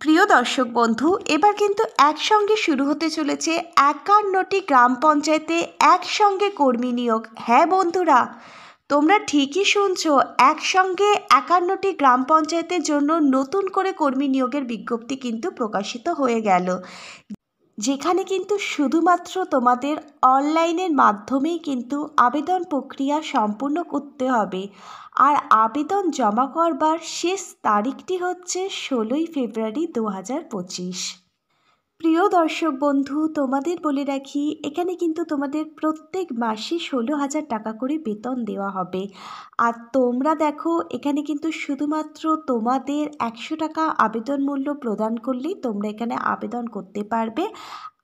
প্রিয় দর্শক বন্ধু, এবার কিন্তু একসঙ্গে শুরু হতে চলেছে 51টি গ্রাম পঞ্চায়েতে একসঙ্গে কর্মী নিয়োগ। হ্যাঁ বন্ধুরা, তোমরা ঠিকই শুনছো, একসঙ্গে 51টি গ্রাম পঞ্চায়েতের জন্য নতুন করে কর্মী নিয়োগের বিজ্ঞপ্তি কিন্তু প্রকাশিত হয়ে গেল, যেখানে কিন্তু শুধুমাত্র তোমাদের অনলাইনের মাধ্যমেই কিন্তু আবেদন প্রক্রিয়া সম্পূর্ণ করতে হবে। আর আবেদন জমা করবার শেষ তারিখটি হচ্ছে 16ই ফেব্রুয়ারি 2025। প্রিয় দর্শক বন্ধু, তোমাদের বলে রাখি, এখানে কিন্তু তোমাদের প্রত্যেক মাসে 16,000 টাকা করে বেতন দেওয়া হবে। আর তোমরা দেখো, এখানে কিন্তু শুধুমাত্র তোমাদের 100 টাকা আবেদন মূল্য প্রদান করলেই তোমরা এখানে আবেদন করতে পারবে।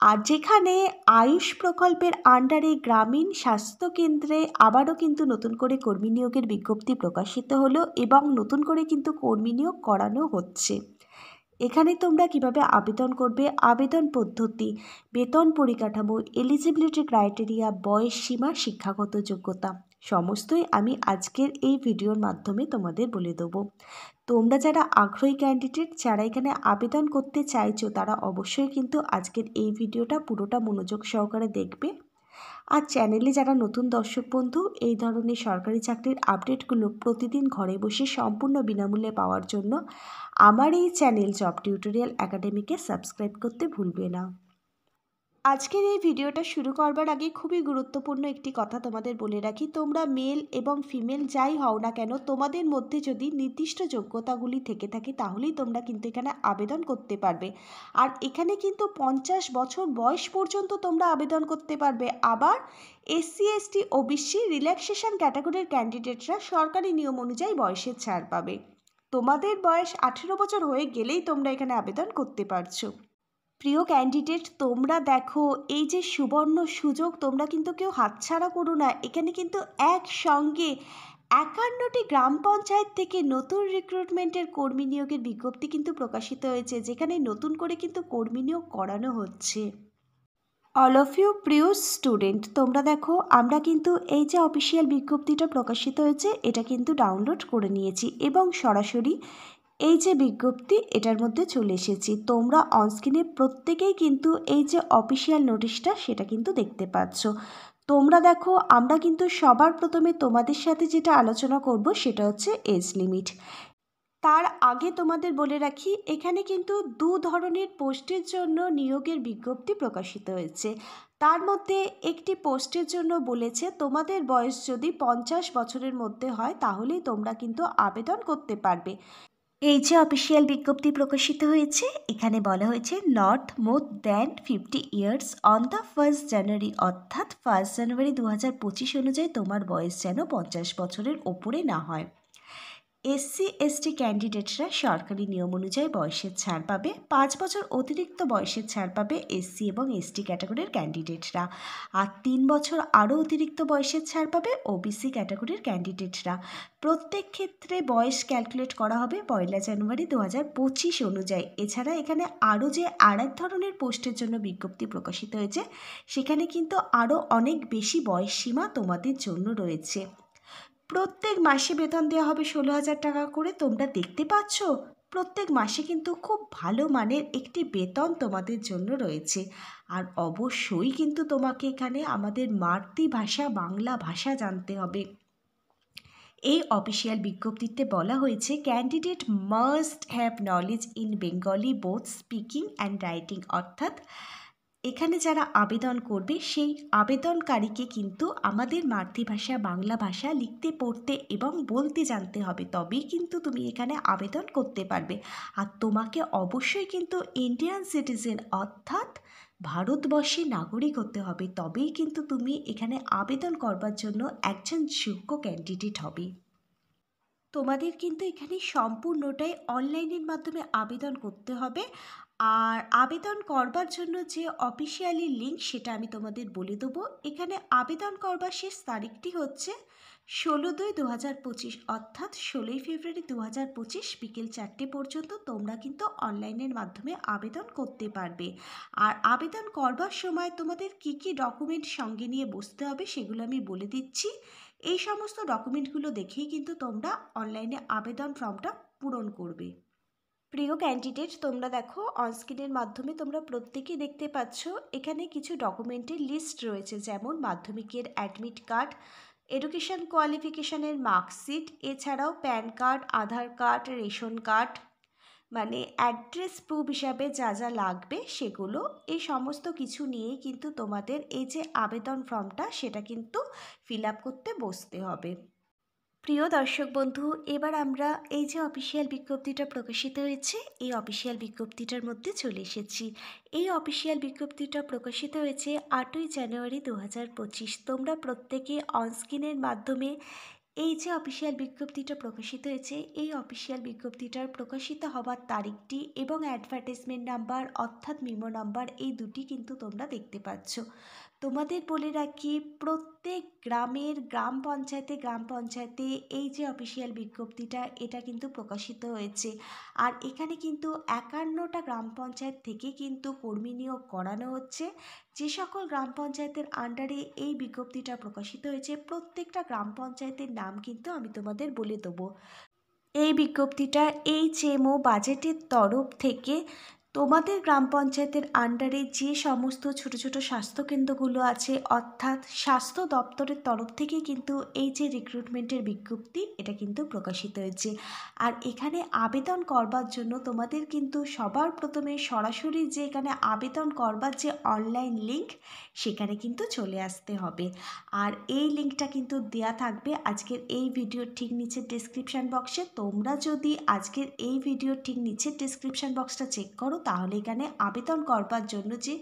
আর যেখানে আয়ুষ প্রকল্পের আন্ডারে গ্রামীণ স্বাস্থ্যকেন্দ্রে আবারও কিন্তু নতুন করে কর্মী নিয়োগের বিজ্ঞপ্তি প্রকাশিত হলো এবং নতুন করে কিন্তু কর্মী নিয়োগ করানো হচ্ছে। এখানে তোমরা কিভাবে আবেদন করবে, আবেদন পদ্ধতি, বেতন পরিকাঠামো, এলিজিবিলিটি ক্রাইটেরিয়া, বয়স সীমা, শিক্ষাগত যোগ্যতা সমস্তই আমি আজকের এই ভিডিওর মাধ্যমে তোমাদের বলে দেবো। তোমরা যারা আগ্রহী ক্যান্ডিডেট, যারা এখানে আবেদন করতে চাইছো, তারা অবশ্যই কিন্তু আজকের এই ভিডিওটা পুরোটা মনোযোগ সহকারে দেখবে। আর চ্যানেলে যারা নতুন দর্শক বন্ধু, এই ধরনের সরকারি চাকরির আপডেটগুলো প্রতিদিন ঘরে বসে সম্পূর্ণ বিনামূল্যে পাওয়ার জন্য আমার এই চ্যানেল জব টিউটোরিয়াল একাডেমিকে সাবস্ক্রাইব করতে ভুলবে না। আজকের এই ভিডিওটা শুরু করবার আগে খুবই গুরুত্বপূর্ণ একটি কথা তোমাদের বলে রাখি। তোমরা মেল এবং ফিমেল যাই হও না কেন, তোমাদের মধ্যে যদি নির্দিষ্ট যোগ্যতাগুলি থেকে থাকে তাহলেই তোমরা কিন্তু এখানে আবেদন করতে পারবে। আর এখানে কিন্তু 50 বছর বয়স পর্যন্ত তোমরা আবেদন করতে পারবে। আবার SC ST OBC রিল্যাক্সেশন ক্যাটাগরির ক্যান্ডিডেটরা সরকারি নিয়ম অনুযায়ী বয়সের ছাড় পাবে। তোমাদের বয়স 18 বছর হয়ে গেলেই তোমরা এখানে আবেদন করতে পারছো। প্রিয় ক্যান্ডিডেট, তোমরা দেখো, এই যে সুবর্ণ সুযোগ, তোমরা কিন্তু কেউ হাতছাড়া করো না। এখানে কিন্তু একসঙ্গে 51টি গ্রাম পঞ্চায়েত থেকে নতুন রিক্রুটমেন্টের কর্মী নিয়োগের বিজ্ঞপ্তি কিন্তু প্রকাশিত হয়েছে, যেখানে নতুন করে কিন্তু কর্মী নিয়োগ করানো হচ্ছে। অল অফ ইউ প্রিয় স্টুডেন্ট, তোমরা দেখো, আমরা কিন্তু এই যে অফিসিয়াল বিজ্ঞপ্তিটা প্রকাশিত হয়েছে এটা কিন্তু ডাউনলোড করে নিয়েছি এবং সরাসরি এই যে বিজ্ঞপ্তি এটার মধ্যে চলে এসেছি। তোমরা অনস্ক্রিনে প্রত্যেকেই কিন্তু এই যে অফিসিয়াল নোটিশটা সেটা কিন্তু দেখতে পাচ্ছ। তোমরা দেখো, আমরা কিন্তু সবার প্রথমে তোমাদের সাথে যেটা আলোচনা করব সেটা হচ্ছে এজ লিমিট। তার আগে তোমাদের বলে রাখি, এখানে কিন্তু 2 ধরনের পোস্টের জন্য নিয়োগের বিজ্ঞপ্তি প্রকাশিত হয়েছে। তার মধ্যে একটি পোস্টের জন্য বলেছে তোমাদের বয়স যদি 50 বছরের মধ্যে হয় তাহলেই তোমরা কিন্তু আবেদন করতে পারবে। এই যে অফিসিয়াল বিজ্ঞপ্তি প্রকাশিত হয়েছে, এখানে বলা হয়েছে not more than 50 years on the 1 জানুয়ারি, অর্থাৎ 1 জানুয়ারি 2025 অনুযায়ী তোমার বয়স যেন 50 বছরের ওপরে না হয়। SC ST ক্যান্ডিডেটরা সরকারি নিয়ম অনুযায়ী বয়সের ছাড় পাবে। 5 বছর অতিরিক্ত বয়সের ছাড় পাবে SC এবং ST ক্যাটাগরির ক্যান্ডিডেটরা। আর 3 বছর আরও অতিরিক্ত বয়সের ছাড় পাবে OBC ক্যাটাগরির ক্যান্ডিডেটরা। প্রত্যেক ক্ষেত্রে বয়স ক্যালকুলেট করা হবে 1 জানুয়ারি 2025 অনুযায়ী। এছাড়া এখানে আরও যে আরেক ধরনের পোস্টের জন্য বিজ্ঞপ্তি প্রকাশিত হয়েছে, সেখানে কিন্তু আরও অনেক বেশি বয়স সীমা তোমাদের জন্য রয়েছে। প্রত্যেক মাসে বেতন দেওয়া হবে 16,000 টাকা করে। তোমরা দেখতে পাচ্ছ, প্রত্যেক মাসে কিন্তু খুব ভালো মানের একটি বেতন তোমাদের জন্য রয়েছে। আর অবশ্যই কিন্তু তোমাকে এখানে আমাদের মাতৃভাষা বাংলা ভাষা জানতে হবে। এই অফিসিয়াল বিজ্ঞপ্তিতে বলা হয়েছে candidate must have knowledge in Bengali both speaking and writing, অর্থাৎ এখানে যারা আবেদন করবে সেই আবেদনকারীকে কিন্তু আমাদের মাতৃভাষা বাংলা ভাষা লিখতে পড়তে এবং বলতে জানতে হবে, তবেই কিন্তু তুমি এখানে আবেদন করতে পারবে। আর তোমাকে অবশ্যই কিন্তু ইন্ডিয়ান সিটিজেন অর্থাৎ ভারতবর্ষের নাগরিক হতে হবে, তবেই কিন্তু তুমি এখানে আবেদন করবার জন্য একজন যোগ্য ক্যান্ডিডেট হবে। তোমাদের কিন্তু এখানে সম্পূর্ণটাই অনলাইনের মাধ্যমে আবেদন করতে হবে। আর আবেদন করবার জন্য যে অফিসিয়ালি লিঙ্ক সেটা আমি তোমাদের বলে দেবো। এখানে আবেদন করবার শেষ তারিখটি হচ্ছে 16/2/2025, অর্থাৎ 16ই ফেব্রুয়ারি 2025 বিকেল 4টে পর্যন্ত তোমরা কিন্তু অনলাইনের মাধ্যমে আবেদন করতে পারবে। আর আবেদন করবার সময় তোমাদের কি কি ডকুমেন্ট সঙ্গে নিয়ে বসতে হবে সেগুলো আমি বলে দিচ্ছি। এই সমস্ত ডকুমেন্টগুলো দেখেই কিন্তু তোমরা অনলাইনে আবেদন ফর্মটা পূরণ করবে। প্রিয় ক্যান্ডিডেট, তোমরা দেখো অনস্ক্রিনের মাধ্যমে তোমরা প্রত্যেকেই দেখতে পাচ্ছ এখানে কিছু ডকুমেন্টের লিস্ট রয়েছে, যেমন মাধ্যমিকের অ্যাডমিট কার্ড, এডুকেশন কোয়ালিফিকেশানের মার্কশিট, এছাড়াও প্যান কার্ড, আধার কার্ড, রেশন কার্ড, মানে অ্যাড্রেস প্রুফ হিসাবে যা যা লাগবে সেগুলো, এই সমস্ত কিছু নিয়েই কিন্তু তোমাদের এই যে আবেদন ফর্মটা সেটা কিন্তু ফিল আপ করতে বসতে হবে। প্রিয় দর্শক বন্ধু, এবার আমরা এই যে অফিসিয়াল বিজ্ঞপ্তিটা প্রকাশিত হয়েছে এই অফিসিয়াল বিজ্ঞপ্তিটার মধ্যে চলে এসেছি। এই অফিসিয়াল বিজ্ঞপ্তিটা প্রকাশিত হয়েছে 8ই জানুয়ারি 2025। তোমরা প্রত্যেকে অনস্ক্রিনের মাধ্যমে এই যে অফিসিয়াল বিজ্ঞপ্তিটা প্রকাশিত হয়েছে এই অফিসিয়াল বিজ্ঞপ্তিটার প্রকাশিত হওয়ার তারিখটি এবং অ্যাডভার্টাইজমেন্ট নাম্বার অর্থাৎ মিমো নাম্বার, এই দুটি কিন্তু তোমরা দেখতে পাচ্ছ। তোমাদের বলে রাখি, প্রত্যেক গ্রাম পঞ্চায়েতে এই যে অফিসিয়াল বিজ্ঞপ্তিটা এটা কিন্তু প্রকাশিত হয়েছে। আর এখানে কিন্তু 51টা গ্রাম পঞ্চায়েত থেকে কিন্তু কর্মী নিয়োগ করানো হচ্ছে। যে সকল গ্রাম পঞ্চায়েতের আন্ডারে এই বিজ্ঞপ্তিটা প্রকাশিত হয়েছে প্রত্যেকটা গ্রাম পঞ্চায়েতের নাম কিন্তু আমি তোমাদের বলে দেবো। এই বিজ্ঞপ্তিটা HMO বাজেটের তরফ থেকে তোমাদের গ্রাম পঞ্চায়েতের আন্ডারে যে সমস্ত ছোট ছোট স্বাস্থ্যকেন্দ্রগুলো আছে অর্থাৎ স্বাস্থ্য দপ্তরের তরফ থেকে কিন্তু এই যে রিক্রুটমেন্টের বিজ্ঞপ্তি এটা কিন্তু প্রকাশিত হয়েছে। আর এখানে আবেদন করবার জন্য তোমাদের কিন্তু সবার প্রথমে সরাসরি যে এখানে আবেদন করবার যে অনলাইন লিঙ্ক সেখানে কিন্তু চলে আসতে হবে। আর এই লিঙ্কটা কিন্তু দেয়া থাকবে আজকের এই ভিডিওর ঠিক নিচের ডেসক্রিপশান বক্সে। তোমরা যদি আজকের এই ভিডিওর ঠিক নিচের ডেসক্রিপশান বক্সটা চেক করো তাহলে এখানে আবেদন করবার জন্য যে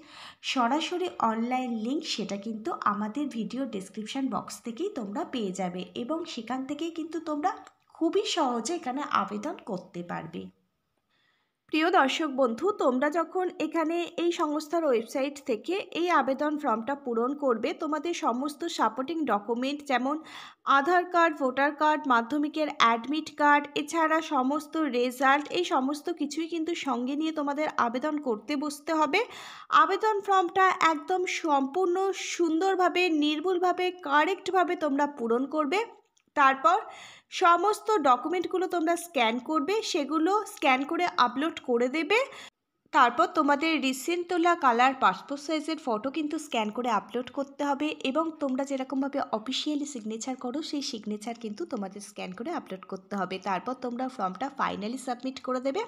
সরাসরি অনলাইন লিঙ্ক সেটা কিন্তু আমাদের ভিডিও ডেসক্রিপশান বক্স থেকেই তোমরা পেয়ে যাবে এবং সেখান থেকেই কিন্তু তোমরা খুবই সহজে এখানে আবেদন করতে পারবে। প্রিয় দর্শক বন্ধু, তোমরা যখন এখানে এই সংস্থার ওয়েবসাইট থেকে এই আবেদন ফর্মটা পূরণ করবে তোমাদের সমস্ত সাপোর্টিং ডকুমেন্ট যেমন আধার কার্ড, ভোটার কার্ড, মাধ্যমিকের অ্যাডমিট কার্ড, এছাড়া সমস্ত রেজাল্ট, এই সমস্ত কিছুই কিন্তু সঙ্গে নিয়ে তোমাদের আবেদন করতে বসতে হবে। আবেদন ফর্মটা একদম সম্পূর্ণ সুন্দরভাবে, নির্ভুলভাবে, কারেক্টভাবে তোমরা পূরণ করবে। তারপর সমস্ত ডকুমেন্টগুলো তোমরা স্ক্যান করবে, সেগুলো স্ক্যান করে আপলোড করে দেবে। তারপর তোমাদের রিসেন্ট তোলা কালার পাসপোর্ট সাইজের ফটো কিন্তু স্ক্যান করে আপলোড করতে হবে এবং তোমরা যেরকমভাবে অফিসিয়ালি সিগনেচার করো সেই সিগনেচার কিন্তু তোমাদের স্ক্যান করে আপলোড করতে হবে। তারপর তোমরা ফর্মটা ফাইনালি সাবমিট করে দেবে।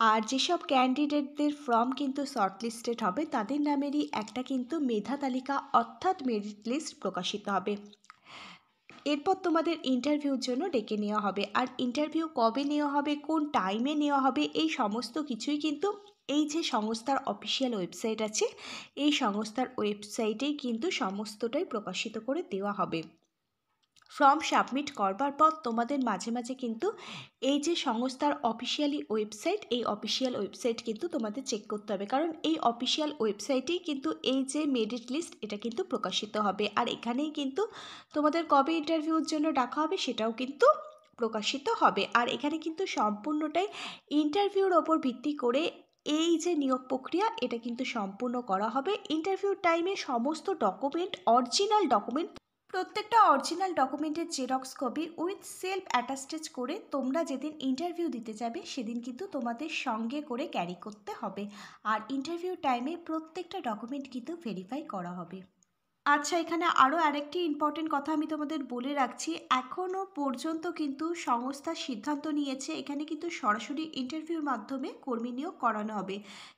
আর যেসব ক্যান্ডিডেটদের ফর্ম কিন্তু শর্টলিস্টেড হবে তাদের নামেরই একটা কিন্তু মেধা তালিকা অর্থাৎ মেরিট লিস্ট প্রকাশিত হবে। এরপর তোমাদের ইন্টারভিউর জন্য ডেকে নেওয়া হবে। আর ইন্টারভিউ কবে নেওয়া হবে, কোন টাইমে নেওয়া হবে, এই সমস্ত কিছুই কিন্তু এই যে সংস্থার অফিসিয়াল ওয়েবসাইট আছে এই সংস্থার ওয়েবসাইটেই কিন্তু সমস্তটাই প্রকাশিত করে দেওয়া হবে। ফর্ম সাবমিট করবার পর তোমাদের মাঝে মাঝে কিন্তু এই যে সংস্থার অফিসিয়ালি ওয়েবসাইট এই অফিসিয়াল ওয়েবসাইট কিন্তু তোমাদের চেক করতে হবে, কারণ এই অফিসিয়াল ওয়েবসাইটেই কিন্তু এই যে মেরিট লিস্ট এটা কিন্তু প্রকাশিত হবে। আর এখানেই কিন্তু তোমাদের কবে ইন্টারভিউর জন্য ডাকা হবে সেটাও কিন্তু প্রকাশিত হবে। আর এখানে কিন্তু সম্পূর্ণটাই ইন্টারভিউর ওপর ভিত্তি করে এই যে নিয়োগ প্রক্রিয়া এটা কিন্তু সম্পূর্ণ করা হবে। ইন্টারভিউর টাইমে সমস্ত ডকুমেন্ট, অরিজিনাল ডকুমেন্ট, প্রত্যেকটা অরিজিনাল ডকুমেন্টের জেরক্স কপি উইথ সেলফ অ্যাটাস্টেজ করে তোমরা যেদিন ইন্টারভিউ দিতে যাবে সেদিন কিন্তু তোমাদের সঙ্গে করে ক্যারি করতে হবে। আর ইন্টারভিউ টাইমে প্রত্যেকটা ডকুমেন্ট কিন্তু ভেরিফাই করা হবে। আচ্ছা, এখানে আরও আরেকটি ইম্পর্টেন্ট কথা আমি তোমাদের বলে রাখছি, এখনও পর্যন্ত কিন্তু সংস্থা সিদ্ধান্ত নিয়েছে এখানে কিন্তু সরাসরি ইন্টারভিউর মাধ্যমে কর্মী নিয়োগ করানো হবে।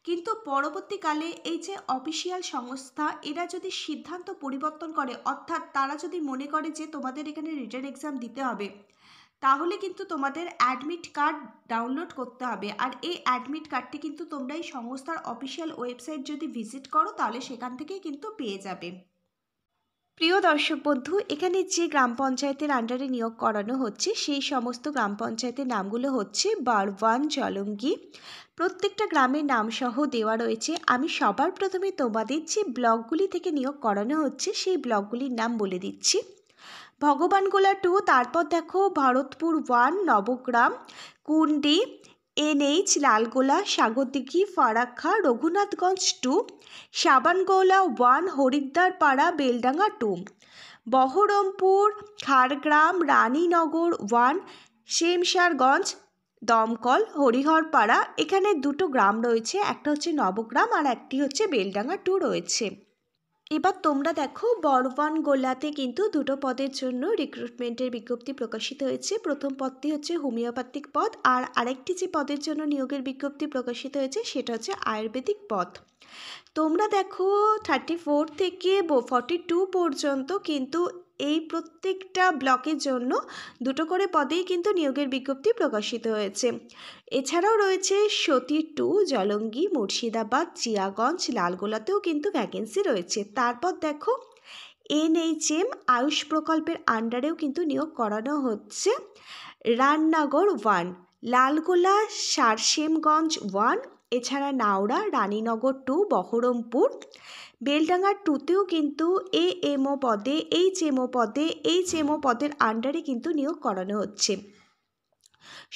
কিন্তু পরবর্তীকালে এই যে অফিসিয়াল সংস্থা এরা যদি সিদ্ধান্ত পরিবর্তন করে অর্থাৎ তারা যদি মনে করে যে তোমাদের এখানে রিটেন এক্সাম দিতে হবে তাহলে কিন্তু তোমাদের অ্যাডমিট কার্ড ডাউনলোড করতে হবে। আর এই অ্যাডমিট কার্ডটি কিন্তু তোমরা এই সংস্থার অফিসিয়াল ওয়েবসাইট যদি ভিজিট করো তাহলে সেখান থেকেই কিন্তু পেয়ে যাবে। প্রিয় দর্শক বন্ধু, এখানে যে গ্রাম পঞ্চায়েতের আন্ডারে নিয়োগ করানো হচ্ছে সেই সমস্ত গ্রাম পঞ্চায়েতের নামগুলো হচ্ছে বারওয়ান, জলঙ্গি, প্রত্যেকটা গ্রামের নামসহ দেওয়া রয়েছে। আমি সবার প্রথমে তোমাদের যে ব্লকগুলি থেকে নিয়োগ করানো হচ্ছে সেই ব্লকগুলির নাম বলে দিচ্ছি। ভগবানগোলা 2, তারপর দেখো ভরতপুর 1, নবগ্রাম, কুন্ডি, NH, লালগোলা, সাগরদিঘি, ফারাক্কা, রঘুনাথগঞ্জ 2, সাবানগোলা 1, হরিদ্বারপাড়া, বেলডাঙ্গা 2, বহরমপুর, ঝাড়গ্রাম, রানীনগর 1, শেমশারগঞ্জ, দমকল, হরিহরপাড়া, এখানে দুটো গ্রাম রয়েছে, একটা হচ্ছে নবগ্রাম আর একটি হচ্ছে বেলডাঙ্গা 2 রয়েছে। এবার তোমরা দেখো বড়বান গোলাতে কিন্তু দুটো পদের জন্য রিক্রুটমেন্টের বিজ্ঞপ্তি প্রকাশিত হয়েছে। প্রথম পদটি হচ্ছে হোমিওপ্যাথিক পদ, আর আরেকটি যে পদের জন্য নিয়োগের বিজ্ঞপ্তি প্রকাশিত হয়েছে সেটা হচ্ছে আয়ুর্বেদিক পদ। তোমরা দেখো 34 থেকে 42 পর্যন্ত কিন্তু এই প্রত্যেকটা ব্লকের জন্য দুটো করে পদেই কিন্তু নিয়োগের বিজ্ঞপ্তি প্রকাশিত হয়েছে। এছাড়াও রয়েছে সতী 2, জলঙ্গি, মুর্শিদাবাদ, জিয়াগঞ্জ, লালগোলাতেও কিন্তু ভ্যাকেন্সি রয়েছে। তারপর দেখো NHM আয়ুষ প্রকল্পের আন্ডারেও কিন্তু নিয়োগ করানো হচ্ছে। রাননগর 1, লালগোলা, সারসেমগঞ্জ 1, এছাড়া নাওড়া, রানীনগর 2, বহরমপুর, বেলডাঙ্গা 2তেও কিন্তু AMO পদে, HMO পদের আন্ডারে কিন্তু নিয়োগ করানো হচ্ছে।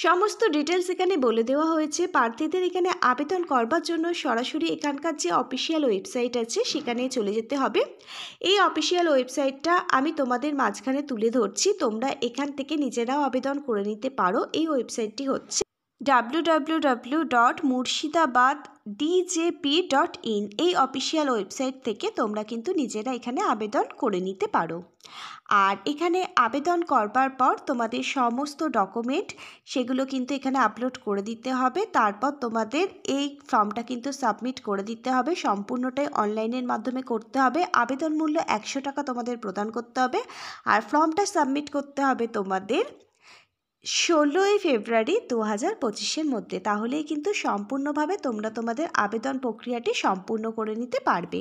সমস্ত ডিটেলস এখানে বলে দেওয়া হয়েছে। প্রার্থীদের এখানে আবেদন করবার জন্য সরাসরি এখানকার যে অফিসিয়াল ওয়েবসাইট আছে সেখানে চলে যেতে হবে। এই অফিসিয়াল ওয়েবসাইটটা আমি তোমাদের মাঝখানে তুলে ধরছি, তোমরা এখান থেকে নিজেরাও আবেদন করে নিতে পারো। এই ওয়েবসাইটটি হচ্ছে www.murshidabad.djp.in। এই অফিসিয়াল ওয়েবসাইট থেকে তোমরা কিন্তু নিজেরা এখানে আবেদন করে নিতে পারো। আর এখানে আবেদন করবার পর তোমাদের সমস্ত ডকুমেন্ট সেগুলো কিন্তু এখানে আপলোড করে দিতে হবে। তারপর তোমাদের এই ফর্মটা কিন্তু সাবমিট করে দিতে হবে। সম্পূর্ণটাই অনলাইনের মাধ্যমে করতে হবে। আবেদন মূল্য 100 টাকা তোমাদের প্রদান করতে হবে। আর ফর্মটা সাবমিট করতে হবে তোমাদের 16ই ফেব্রুয়ারি 2025-এর মধ্যে। তাহলেই কিন্তু সম্পূর্ণভাবে তোমরা তোমাদের আবেদন প্রক্রিয়াটি সম্পূর্ণ করে নিতে পারবে।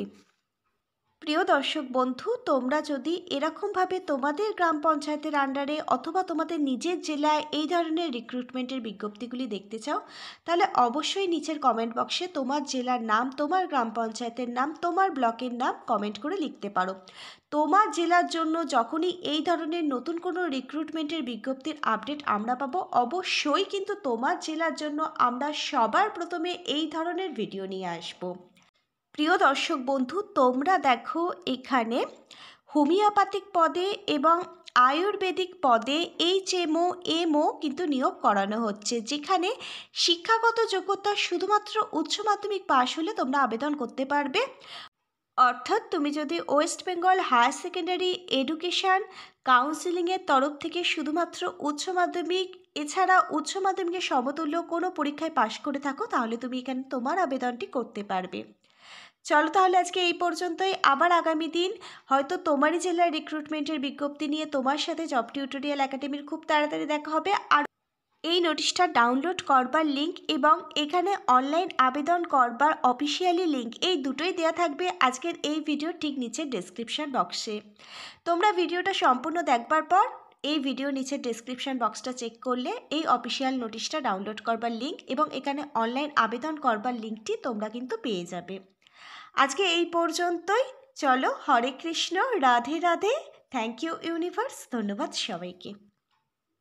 প্রিয় দর্শক বন্ধু, তোমরা যদি এরকমভাবে তোমাদের গ্রাম পঞ্চায়েতের আন্ডারে অথবা তোমাদের নিজের জেলায় এই ধরনের রিক্রুটমেন্টের বিজ্ঞপ্তিগুলি দেখতে চাও, তাহলে অবশ্যই নিচের কমেন্ট বক্সে তোমার জেলার নাম, তোমার গ্রাম পঞ্চায়েতের নাম, তোমার ব্লকের নাম কমেন্ট করে লিখতে পারো। তোমার জেলার জন্য যখনই এই ধরনের নতুন কোনো রিক্রুটমেন্টের বিজ্ঞপ্তির আপডেট আমরা পাবো, অবশ্যই কিন্তু তোমার জেলার জন্য আমরা সবার প্রথমে এই ধরনের ভিডিও নিয়ে আসবো। প্রিয় দর্শক বন্ধু, তোমরা দেখো এখানে হোমিওপ্যাথিক পদে এবং আয়ুর্বেদিক পদে HMO কিন্তু নিয়োগ করানো হচ্ছে, যেখানে শিক্ষাগত যোগ্যতা শুধুমাত্র উচ্চ মাধ্যমিক পাশ হলে তোমরা আবেদন করতে পারবে। অর্থাৎ তুমি যদি West Bengal higher secondary education কাউন্সিলিংয়ের তরফ থেকে শুধুমাত্র উচ্চ মাধ্যমিক এছাড়া উচ্চ মাধ্যমিকের সমতুল্য কোনো পরীক্ষায় পাশ করে থাকো, তাহলে তুমি এখানে তোমার আবেদনটি করতে পারবে। চলো তাহলে আজকে এই পর্যন্তই। আবার আগামী দিন হয়তো তোমারই জেলার রিক্রুটমেন্টের বিজ্ঞপ্তি নিয়ে তোমার সাথে জব টিউটোরিয়াল একাডেমির খুব তাড়াতাড়ি দেখা হবে। আর এই নোটিশটা ডাউনলোড করবার লিঙ্ক এবং এখানে অনলাইন আবেদন করবার অফিসিয়ালি লিঙ্ক, এই দুটোই দেওয়া থাকবে আজকের এই ভিডিওর ঠিক নিচের ডেসক্রিপশন বক্সে। তোমরা ভিডিওটা সম্পূর্ণ দেখবার পর এই ভিডিও নিচের ডেসক্রিপশন বক্সটা চেক করলে এই অফিসিয়াল নোটিশটা ডাউনলোড করবার লিঙ্ক এবং এখানে অনলাইন আবেদন করবার লিঙ্কটি তোমরা কিন্তু পেয়ে যাবে। আজকে এই পর্যন্তই। চলো, Hare Krishna, Radhe Radhe. Thank you universe. ধন্যবাদ সবাইকে।